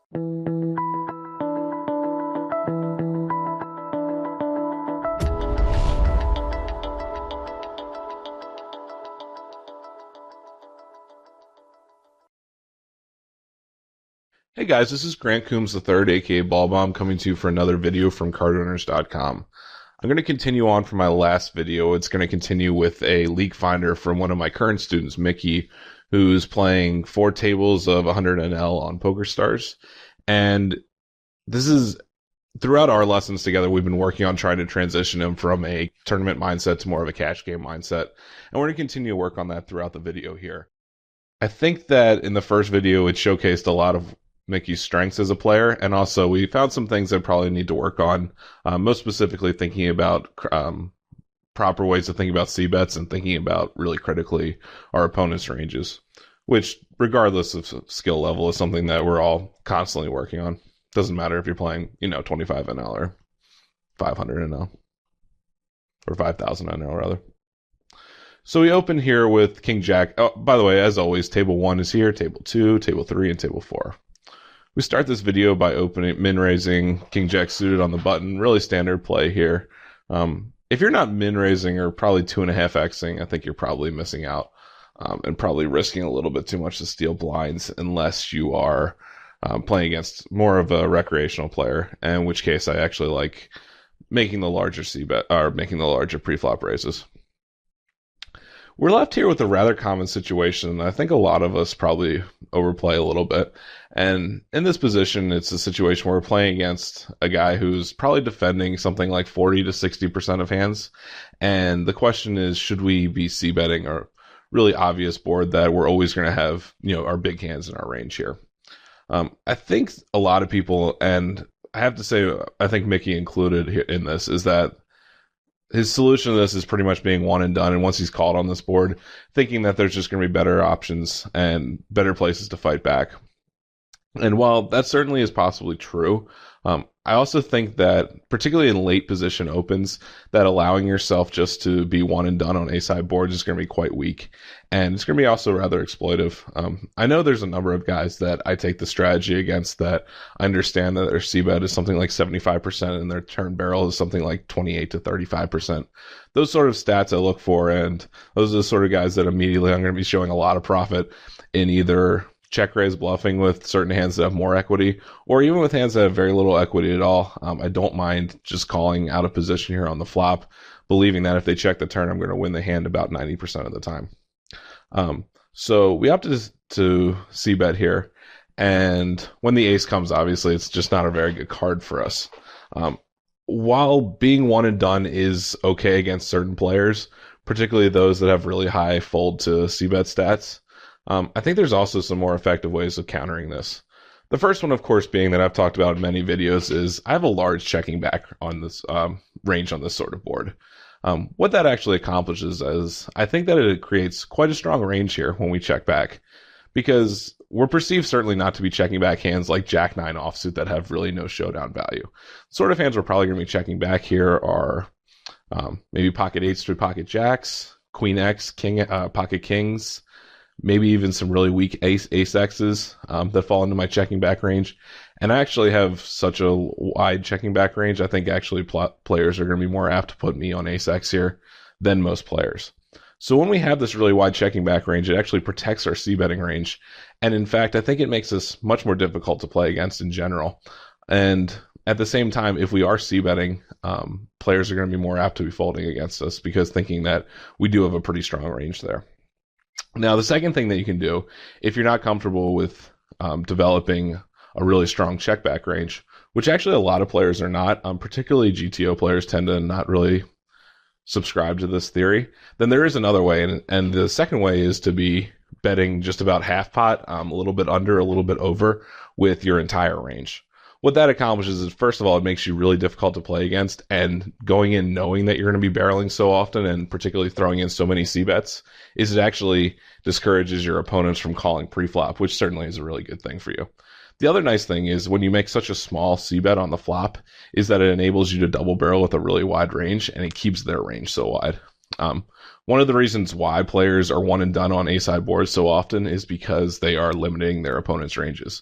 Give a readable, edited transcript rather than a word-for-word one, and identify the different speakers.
Speaker 1: Hey guys, this is Grant Coombs III, aka Balbomb, coming to you for another video from CardRunners.com. I'm going to continue on from my last video. It's going to continue with a leak finder from one of my current students, Mickey, who's playing 4 tables of 100 NL on PokerStars. And this is, throughout our lessons together, we've been working on trying to transition him from a tournament mindset to more of a cash game mindset. And we're going to continue to work on that throughout the video here. I think that in the first video, it showcased a lot of Mickey's strengths as a player, and also we found some things that probably need to work on, most specifically thinking about proper ways to think about c-bets and thinking about really critically our opponent's ranges, which regardless of skill level is something that we're all constantly working on. Doesn't matter if you're playing 25 NL or 500 NL or 5,000 NL rather. So we open here with King Jack. Oh, by the way, as always, table 1 is here, table 2, table 3, and table 4. We start this video by opening min-raising King Jack suited on the button. Really standard play here. If you're not min-raising or probably 2.5xing, I think you're probably missing out and probably risking a little bit too much to steal blinds unless you are playing against more of a recreational player, in which case I actually like making the larger c-bet or making the larger pre-flop raises. We're left here with a rather common situation. I think a lot of us probably overplay a little bit. And in this position, it's a situation where we're playing against a guy who's probably defending something like 40 to 60% of hands. And the question is, should we be c-betting a really obvious board that we're always going to have, our big hands in our range here? I think a lot of people, and I have to say, I think Mickey included here in this, is that his solution to this is pretty much being one and done. And once he's called on this board, thinking that there's just going to be better options and better places to fight back. And while that certainly is possibly true, I also think that particularly in late position opens, that allowing yourself just to be one and done on A-side boards is going to be quite weak. And it's going to be also rather exploitive. I know there's a number of guys that I take the strategy against that I understand that their c-bet is something like 75% and their turn barrel is something like 28 to 35%. Those sort of stats I look for, and those are the sort of guys that immediately I'm going to be showing a lot of profit in either check raise bluffing with certain hands that have more equity, or even with hands that have very little equity at all. I don't mind just calling out of position here on the flop, believing that if they check the turn, I'm going to win the hand about 90% of the time. So we opted to c-bet here, and when the ace comes, obviously, it's just not a very good card for us. While being one and done is okay against certain players, particularly those that have really high fold to c-bet stats, I think there's also some more effective ways of countering this. The first one, of course, being that I've talked about in many videos is I have a large checking back on this range on this sort of board. What that actually accomplishes is I think that it creates quite a strong range here when we check back, because we're perceived certainly not to be checking back hands like Jack-9 offsuit that have really no showdown value. Sort of hands we're probably going to be checking back here are maybe pocket 8s through pocket jacks, Queen X, pocket kings, maybe even some really weak ace X's that fall into my checking back range. And I actually have such a wide checking back range, I think actually players are going to be more apt to put me on ace X here than most players. So when we have this really wide checking back range, it actually protects our c-betting range. And in fact, I think it makes us much more difficult to play against in general. And at the same time, if we are c-betting, players are going to be more apt to be folding against us because thinking that we do have a pretty strong range there. Now, the second thing that you can do, if you're not comfortable with developing a really strong check back range, which actually a lot of players are not, particularly GTO players tend to not really subscribe to this theory, then there is another way. And the second way is to be betting just about half pot, a little bit under, a little bit over with your entire range. What that accomplishes is, first of all, it makes you really difficult to play against, and going in knowing that you're going to be barreling so often and particularly throwing in so many c-bets is it actually discourages your opponents from calling pre-flop, which certainly is a really good thing for you. The other nice thing is when you make such a small c-bet on the flop is that it enables you to double barrel with a really wide range, and it keeps their range so wide. One of the reasons why players are one and done on A-side boards so often is because they are limiting their opponent's ranges.